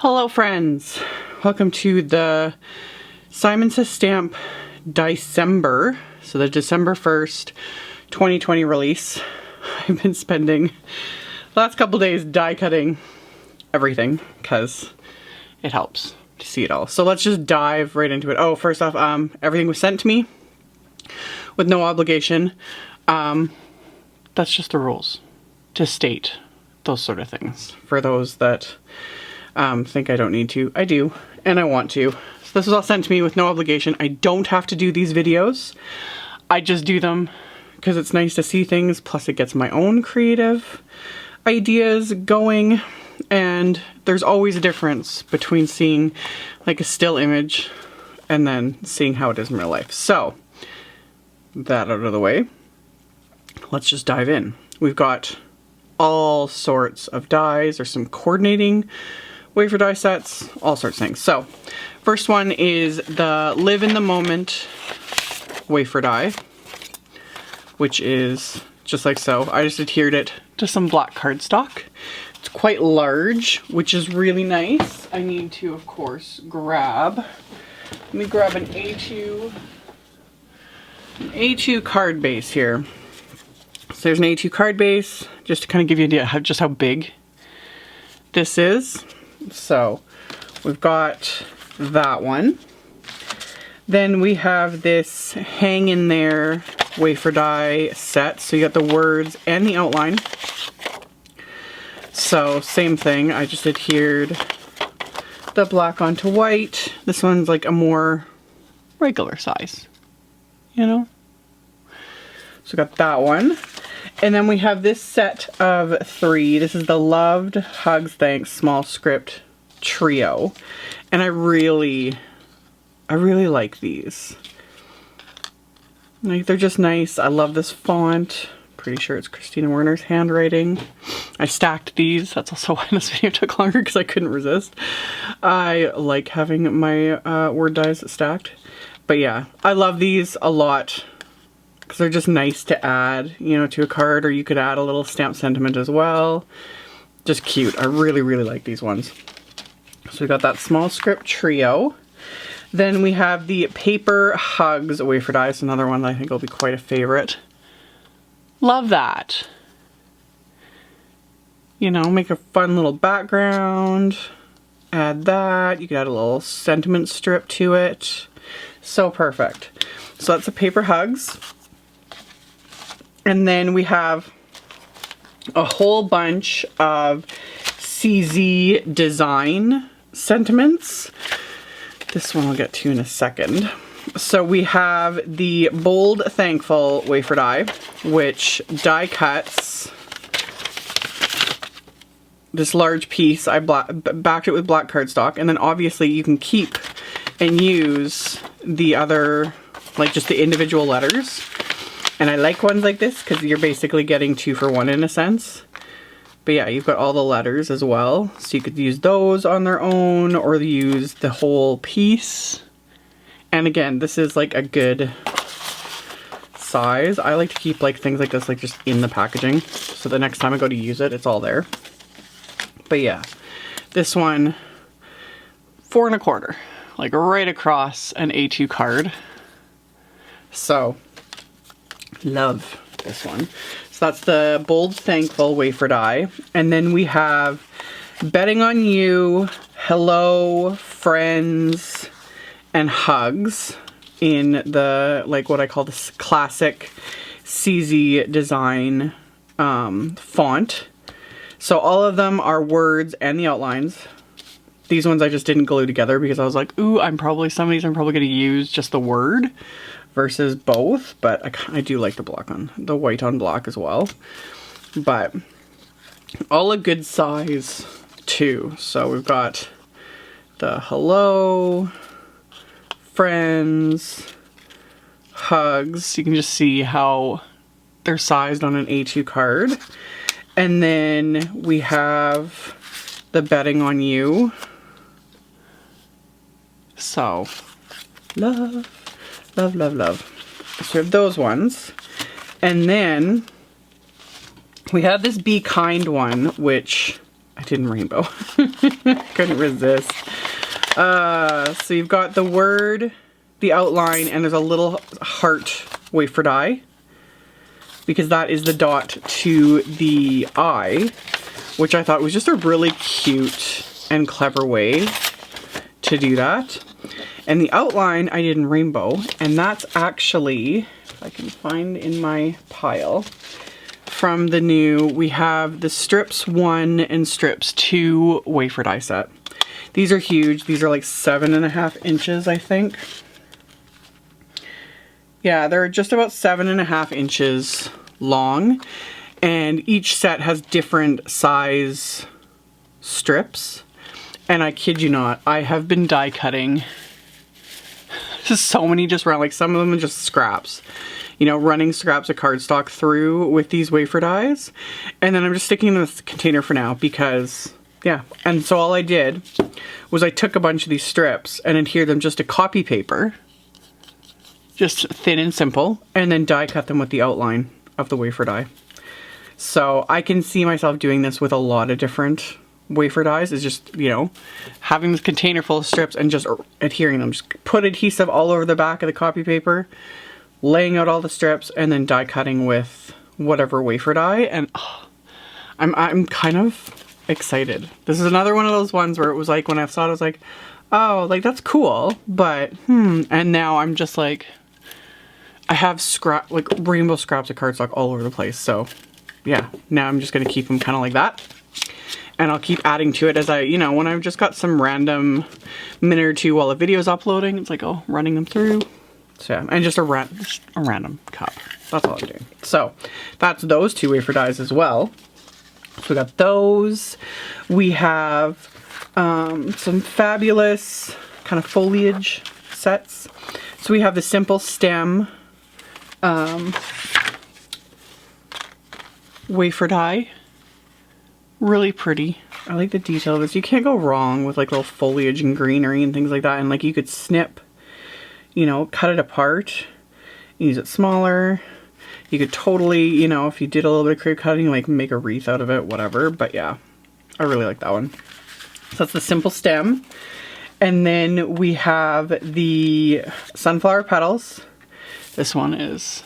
Hello friends, welcome to the Simon Says Stamp DieCember, so the December 1st 2020 release. I've been spending the last couple days die cutting everything because it helps to see it all. So let's just dive right into it. Oh, first off, everything was sent to me with no obligation. That's just the rules to state those sort of things for those that think I don't need to. I do, and I want to. So this was all sent to me with no obligation. I don't have to do these videos. I just do them because it's nice to see things, plus it gets my own creative ideas going, and there's always a difference between seeing like a still image and then seeing how it is in real life. So, that out of the way, let's just dive in. We've got all sorts of dies. There's some coordinating wafer die sets, all sorts of things. So, first one is the Live in the Moment wafer die, which is just like so. I just adhered it to some black cardstock. It's quite large, which is really nice. I need to, of course, let me grab an A2 card base here. So there's an A2 card base, just to kind of give you an idea of just how big this is. So we've got that one. Then we have this hang in there wafer die set. So you got the words and the outline. So same thing, I just adhered the black onto white. This one's like a more regular size, you know? So got that one. And then we have this set of 3. This is the Loved, Hugs, Thanks, Small Script Trio. And I really like these. Like, they're just nice. I love this font. Pretty sure it's Christina Werner's handwriting. I stacked these. That's also why this video took longer, because I couldn't resist. I like having my word dies stacked. But yeah, I love these a lot, because they're just nice to add, you know, to a card, or you could add a little stamp sentiment as well. Just cute. I really like these ones. So we got that Small Script Trio. Then we have the Paper Hugs wafer die. It's another one that I think will be quite a favorite. Love that. You know, make a fun little background. Add that. You could add a little sentiment strip to it. So perfect. So that's the Paper Hugs. And then we have a whole bunch of CZ design sentiments. This one I'll get to in a second. So we have the Bold Thankful wafer die, which die cuts this large piece. I backed it with black cardstock, and then obviously you can keep and use the other, like just the individual letters. And I like ones like this because you're basically getting 2 for 1 in a sense. But yeah, you've got all the letters as well. So you could use those on their own, or use the whole piece. And again, this is like a good size. I like to keep like things like this like just in the packaging, so the next time I go to use it, it's all there. But yeah, this one, 4 1/4, like right across an A2 card. So love this one. So that's the Bold Thankful wafer die. And then we have Betting on You, Hello, Friends, and Hugs in the, like what I call this classic CZ design font. So all of them are words and the outlines. These ones I just didn't glue together because I was like, ooh, some of these I'm probably going to use just the word versus both, but I do like the white on black as well. But all a good size too. So we've got the Hello, Friends, Hugs. You can just see how they're sized on an A2 card. And then we have the Betting on You. So, love. So we have those ones. And then we have this Be Kind one, which I didn't rainbow. Couldn't resist. So you've got the word, the outline, and there's a little heart wafer die, because that is the dot to the eye, which I thought was just a really cute and clever way to do that. And the outline I did in rainbow, and that's actually, if I can find in my pile, from the new, we have the strips 1 and strips 2 wafer die set. These are huge. These are like 7.5 inches, I think. Yeah, they're just about 7.5 inches long, and each set has different size strips. And I kid you not, I have been die cutting just so many just around, like some of them are just scraps. You know, running scraps of cardstock through with these wafer dies. And then I'm just sticking them in this container for now because, yeah. And so all I did was I took a bunch of these strips and adhered them just to copy paper. Just thin and simple. And then die cut them with the outline of the wafer die. So I can see myself doing this with a lot of different wafer dies. Is just, you know, having this container full of strips and just adhering them. Just put adhesive all over the back of the copy paper, laying out all the strips, and then die cutting with whatever wafer die. And oh, I'm kind of excited. This is another one of those ones where it was like, when I saw it, I was like, oh, like that's cool, but and now I'm just like, I have like rainbow scraps of cardstock all over the place. So yeah, now I'm just gonna keep them kind of like that. And I'll keep adding to it as I, you know, when I've just got some random minute or two while the video's uploading, it's like, oh, running them through. So yeah, and just a random cup. That's all I'm doing. So that's those 2 wafer dies as well. So we got those. We have some fabulous kind of foliage sets. So we have the simple stem wafer die. Really pretty. I like the detail of this. You can't go wrong with like little foliage and greenery and things like that. And like you could snip, you know, cut it apart, use it smaller. You could totally, you know, if you did a little bit of crepe cutting, like make a wreath out of it, whatever. But yeah, I really like that one. So that's the simple stem. And then we have the sunflower petals. This one is,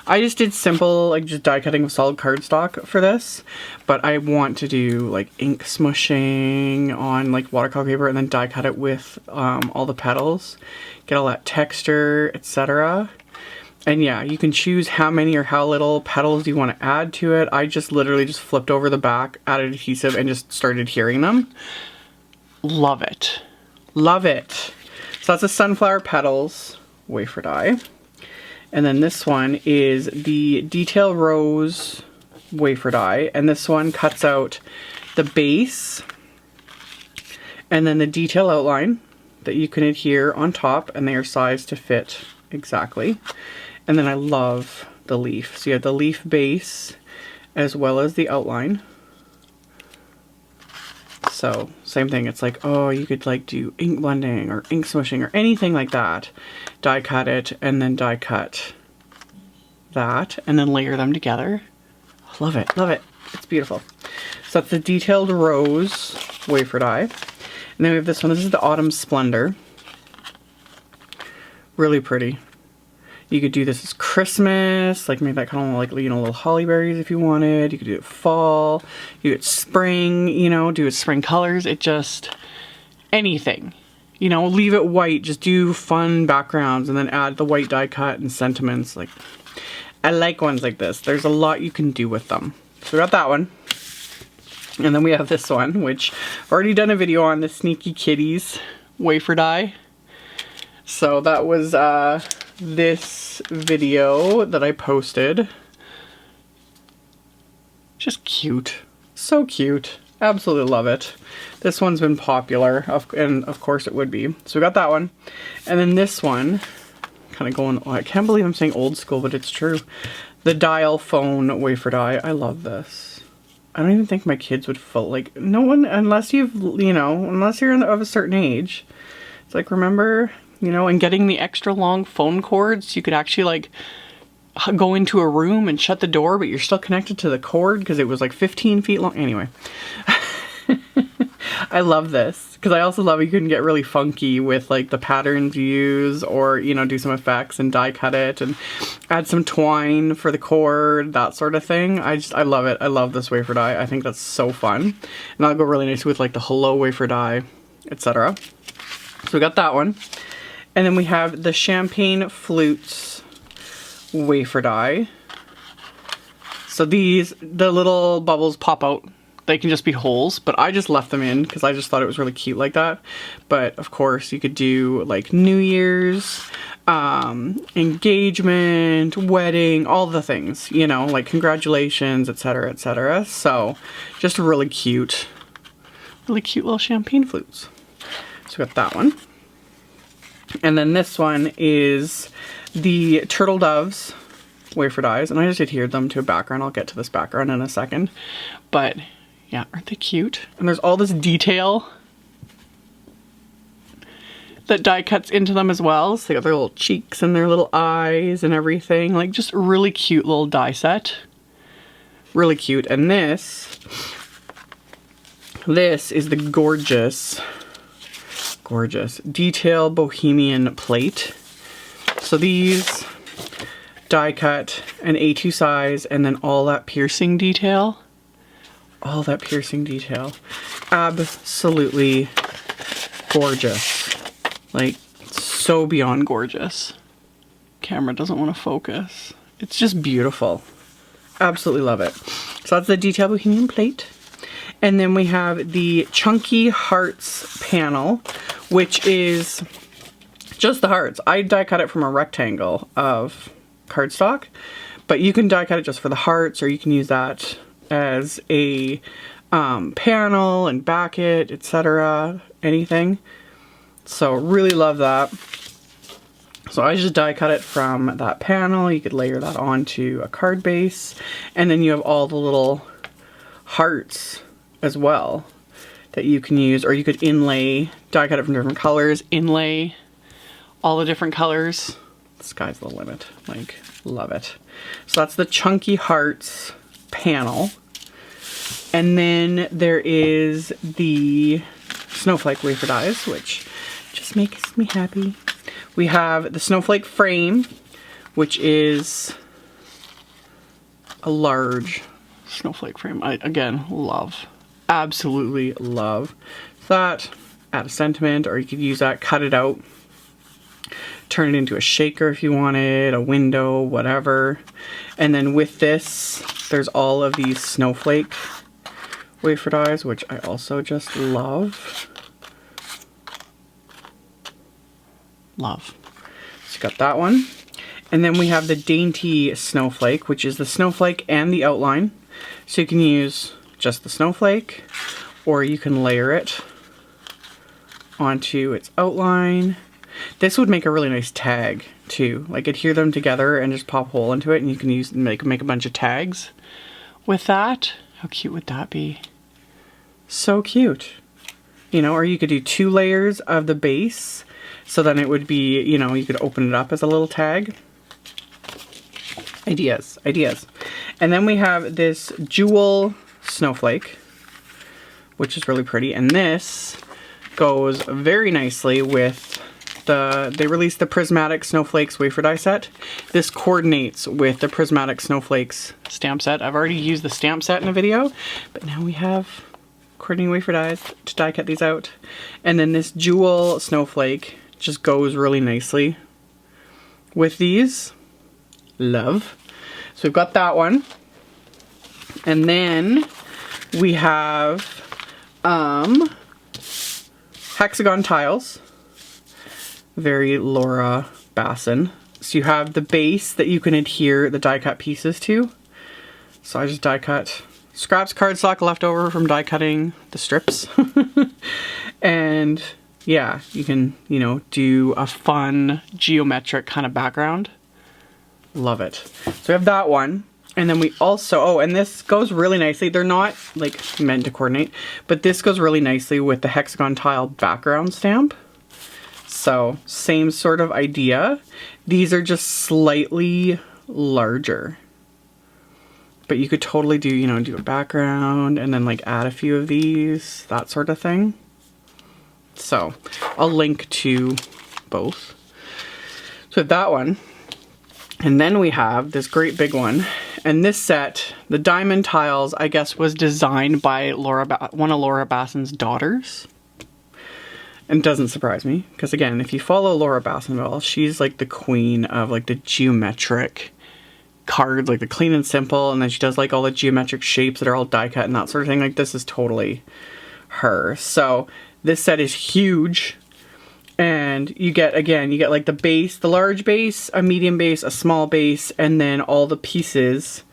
I just did simple, like just die cutting with solid cardstock for this. But I want to do like ink smushing on like watercolor paper and then die cut it with all the petals. Get all that texture, etc. And yeah, you can choose how many or how little petals you want to add to it. I just literally just flipped over the back, added adhesive, and just started adhering them. Love it. Love it. So that's a sunflower petals wafer die. And then this one is the detail rose wafer die. And this one cuts out the base and then the detail outline that you can adhere on top, and they are sized to fit exactly. And then I love the leaf. So you have the leaf base as well as the outline. So same thing, it's like, oh, you could like do ink blending or ink smushing or anything like that. Die cut it and then die cut that and then layer them together. Love it, love it. It's beautiful. So that's the detailed rose wafer die. And then we have this one. This is the Autumn Splendor. Really pretty. You could do this as Christmas, like make that kind of like, you know, little holly berries if you wanted. You could do it fall, you do it spring, you know, do it spring colors. It just, anything. You know, leave it white, just do fun backgrounds and then add the white die cut and sentiments. Like, I like ones like this. There's a lot you can do with them. So we got that one. And then we have this one, which I've already done a video on, the Sneaky Kitties wafer die. So that was this video that I posted. Just cute. So cute. Absolutely love it. This one's been popular, and of course it would be. So we got that one. And then this one, kind of going, oh, I can't believe I'm saying old school, but it's true. The dial phone wafer die. I love this. I don't even think my kids would like, no one, unless you've, you know, unless you're of a certain age. It's like, remember, you know, and getting the extra long phone cords, you could actually like go into a room and shut the door, but you're still connected to the cord because it was like 15 feet long. Anyway. I love this because I also love you can get really funky with like the patterns you use, or you know, do some effects and die cut it and add some twine for the cord, that sort of thing. I love it. I love this wafer die. I think that's so fun, and that'll go really nice with like the hello wafer die, etc. So we got that one, and then we have the Champagne Flutes wafer die. So these, the little bubbles pop out. They can just be holes, but I just left them in because I just thought it was really cute like that. But of course you could do like New Year's, engagement, wedding, all the things, you know, like congratulations, etc, etc. So just really cute little champagne flutes. So we got that one. And then this one is the Turtle Doves wafer dies, and I just adhered them to a background. I'll get to this background in a second, but yeah, aren't they cute? And there's all this detail that die cuts into them as well. So they got their little cheeks and their little eyes and everything, like just a really cute little die set. Really cute. And this is the gorgeous Detail Bohemian plate. So these die cut an A2 size, and then all that piercing detail. Absolutely gorgeous. Like, so beyond gorgeous. Camera doesn't want to focus. It's just beautiful. Absolutely love it. So that's the Detail Bohemian plate. And then we have the Chunky Hearts panel, which is just the hearts. I die cut it from a rectangle of cardstock, but you can die cut it just for the hearts, or you can use that as a panel and back it, etc. Anything. So really love that. So I just die cut it from that panel. You could layer that onto a card base, and then you have all the little hearts as well that you can use, or you could inlay, die cut it from different colors, inlay all the different colors. The sky's the limit. Like, love it. So that's the Chunky Hearts panel. And then there is the Snowflake wafer dies, which just makes me happy. We have the Snowflake frame, which is a large snowflake frame. I, again, love. Absolutely love that. Add a sentiment, or you could use that, cut it out, turn it into a shaker if you wanted, a window, whatever. And then with this, there's all of these snowflake wafer dies, which I also just love. Love. So you got that one. And then we have the Dainty Snowflake, which is the snowflake and the outline. So you can use just the snowflake, or you can layer it onto its outline. This would make a really nice tag too. Like, adhere them together and just pop a hole into it, and you can use make a bunch of tags with that. How cute would that be? So cute. You know, or you could do 2 layers of the base, so then it would be, you know, you could open it up as a little tag. Ideas. And then we have this Jewel Snowflake, which is really pretty, and this goes very nicely with they released the Prismatic Snowflakes wafer die set. This coordinates with the Prismatic Snowflakes stamp set. I've already used the stamp set in a video, but now we have coordinating wafer dies to die cut these out. And then this Jewel Snowflake just goes really nicely with these. Love. So we've got that one. And then we have hexagon tiles. Very Laura Basson. So you have the base that you can adhere the die cut pieces to. So I just die cut scraps cardstock left over from die cutting the strips. And yeah, you can, you know, do a fun geometric kind of background. Love it. So we have that one. And then we also, oh, and this goes really nicely. They're not like meant to coordinate, but this goes really nicely with the hexagon tile background stamp. So same sort of idea. These are just slightly larger, but you could totally do, you know, do a background and then like add a few of these, that sort of thing. So I'll link to both. So that one. And then we have this great big one. And this set, the diamond tiles, I guess, was designed by one of Laura Basson's daughters. And it doesn't surprise me, because again, if you follow Laura Basson at all, she's like the queen of like the geometric cards, like the clean and simple, and then she does like all the geometric shapes that are all die cut and that sort of thing. Like, this is totally her. So this set is huge, and you get, again, you get like the base, the large base, a medium base, a small base, and then all the pieces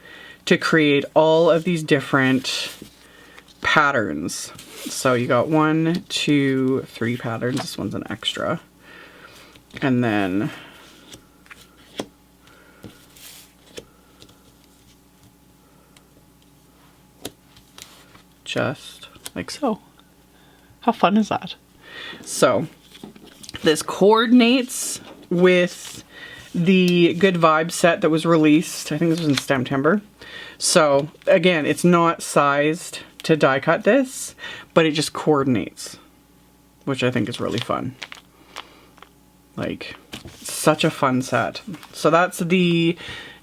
to create all of these different patterns. So you got 1, 2, 3 patterns. This one's an extra. And then just like so. How fun is that? So this coordinates with the Good Vibes set that was released. I think this was in September. So again, it's not sized to die cut this, but it just coordinates, which I think is really fun. Like, such a fun set. So that's the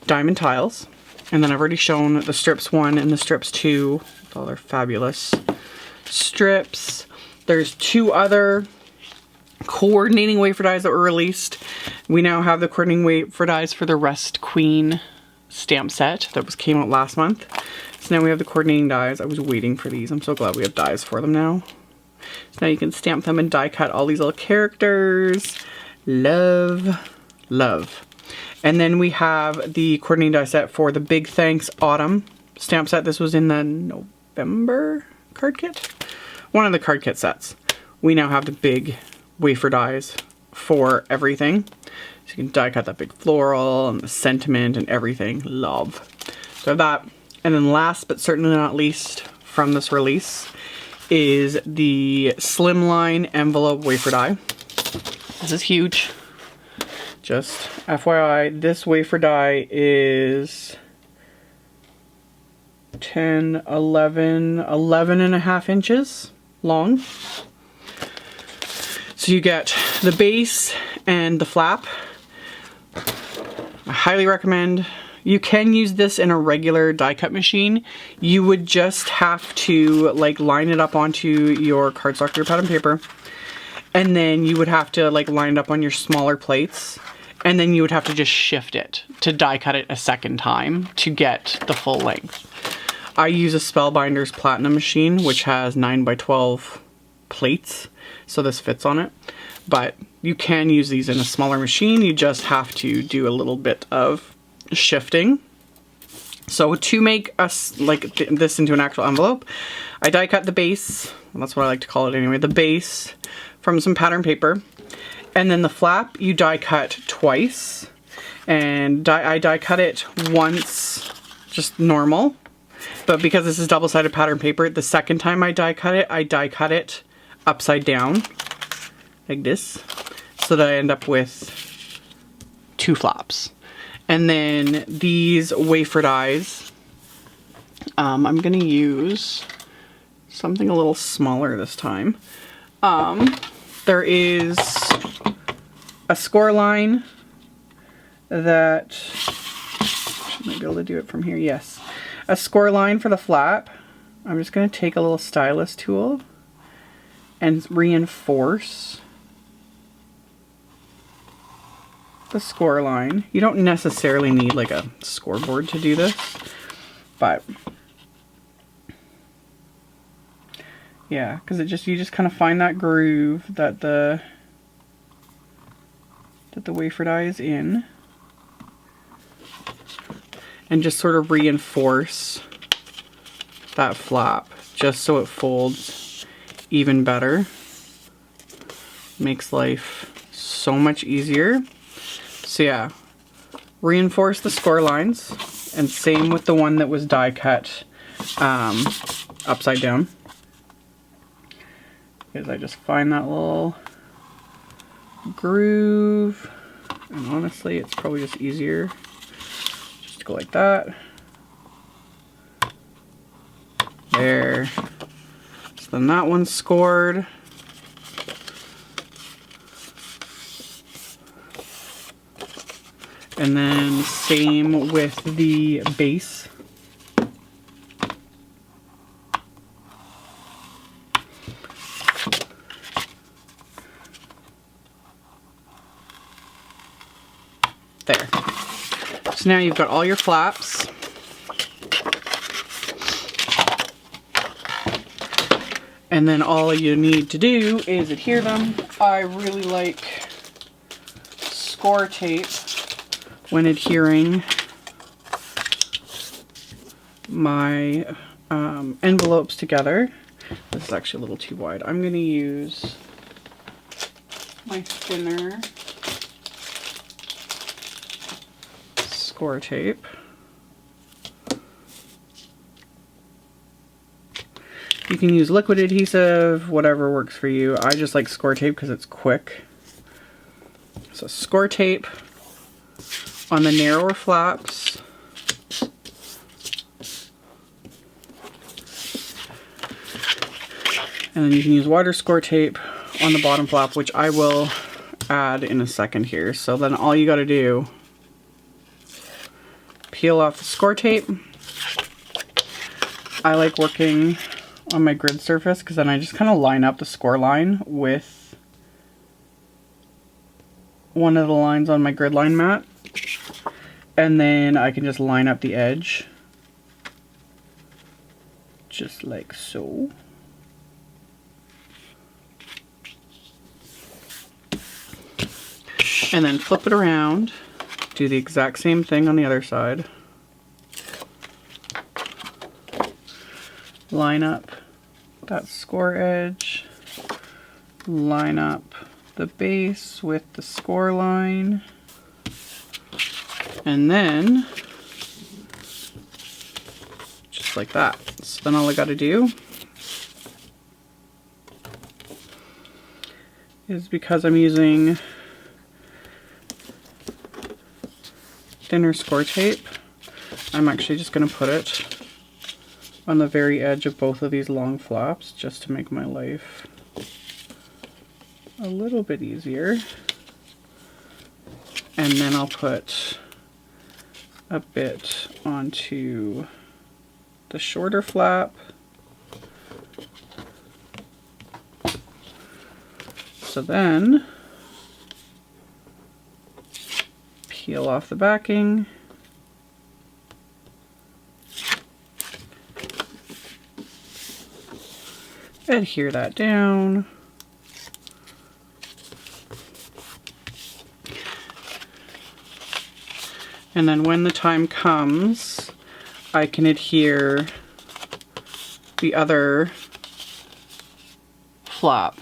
diamond tiles. And then I've already shown the strips 1 and the strips 2. Oh, they're fabulous strips. There's 2 other coordinating wafer dies that were released. We now have the coordinating wafer dies for the Rest Queen stamp set that came out last month. So now we have the coordinating dies. I was waiting for these. I'm so glad we have dies for them now. So now you can stamp them and die cut all these little characters. Love, love. And then we have the coordinating die set for the Big Thanks Autumn stamp set. This was in the November card kit. One of the card kit sets. We now have the big wafer dies for everything. So you can die cut that big floral and the sentiment and everything. Love. So that. And then last but certainly not least from this release is the Slimline envelope wafer die. This is huge. Just FYI, this wafer die is 10, 11 and a half inches long. So you get the base and the flap. I highly recommend. You can use this in a regular die cut machine. You would just have to like line it up onto your cardstock or your pattern paper, and then you would have to like line it up on your smaller plates, and then you would have to just shift it to die cut it a second time to get the full length. I use a Spellbinder's Platinum machine, which has 9x12 plates, so this fits on it. But you can use these in a smaller machine. You just have to do a little bit of shifting. So to make us like this into an actual envelope, I die cut the base, well, that's what I like to call it anyway, the base from some pattern paper, and then the flap you die cut twice, and I die cut it once just normal, but because this is double-sided pattern paper, the second time I die cut it upside down like this, so that I end up with 2 flaps. And then these wafer dies, I'm gonna use something a little smaller this time. There is a score line that, I might be able to do it from here, yes. A score line for the flap. I'm just gonna take a little stylus tool and reinforce the score line. You don't necessarily need like a scoreboard to do this, but yeah, because you just kind of find that groove that the wafer die is in, and just sort of reinforce that flap just so it folds even better. Makes life so much easier. So yeah, reinforce the score lines, and same with the one that was die cut upside down. Because I just find that little groove, and honestly it's probably just easier just to go like that. There. So then that one's scored. And then same with the base. There. So now you've got all your flaps. And then all you need to do is adhere them. I really like score tape when adhering my envelopes together. This is actually a little too wide. I'm going to use my thinner score tape. You can use liquid adhesive, whatever works for you. I just like score tape because it's quick. So score tape on the narrower flaps. And then you can use wider score tape on the bottom flap, which I will add in a second here. So then all you got to do, peel off the score tape. I like working on my grid surface because then I just kind of line up the score line with one of the lines on my grid line mat, and then I can just line up the edge just like so. And then flip it around, do the exact same thing on the other side. Line up that score edge, line up the base with the score line, and then just like that. So then all I got to do is, because I'm using thinner score tape, I'm actually just going to put it on the very edge of both of these long flaps just to make my life a little bit easier. And then I'll put a bit onto the shorter flap. So then peel off the backing. Adhere that down. And then when the time comes, I can adhere the other flap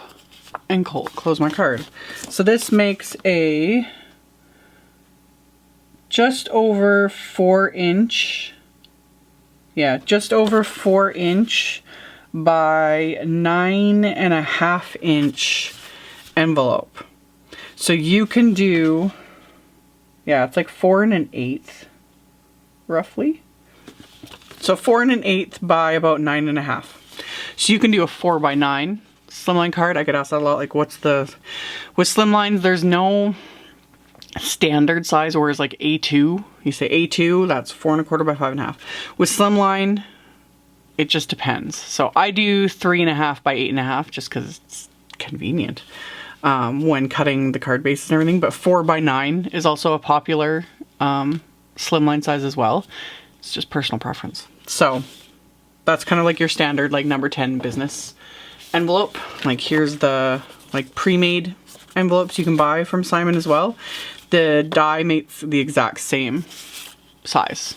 and close my card. So this makes a just over 4-inch, yeah, just over 4-inch by 9.5-inch envelope. So you can do, yeah, it's like 4 1/8 roughly. So 4 1/8 by about 9.5. So you can do a 4x9 slimline card. I get asked that a lot, like what's the, with slimlines there's no standard size, whereas like A2, you say A2, that's 4 1/4 by 5.5. With slimline, it just depends. So I do 3.5 by 8.5 just because it's convenient when cutting the card bases and everything. But 4x9 is also a popular slimline size as well. It's just personal preference. So that's kind of like your standard like number 10 business envelope. Like here's the like pre-made envelopes you can buy from Simon as well. The die makes the exact same size.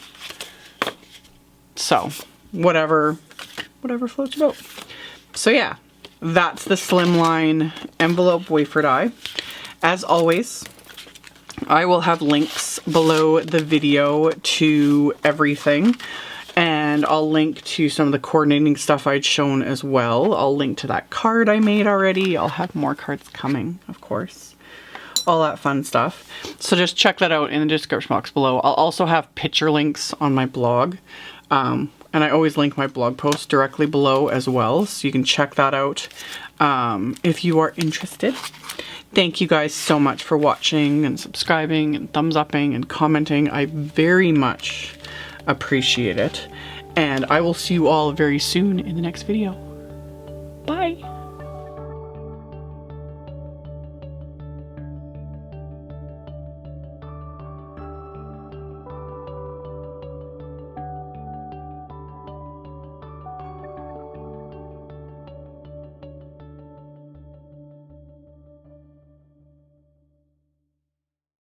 So whatever floats your boat. So yeah, that's the Slimline envelope wafer die. As always, I will have links below the video to everything, and I'll link to some of the coordinating stuff I'd shown as well. I'll link to that card I made already. I'll have more cards coming, of course. All that fun stuff. So just check that out in the description box below. I'll also have picture links on my blog. And I always link my blog posts directly below as well, so you can check that out if you are interested. Thank you guys so much for watching and subscribing and thumbs upping and commenting. I very much appreciate it. And I will see you all very soon in the next video. Bye.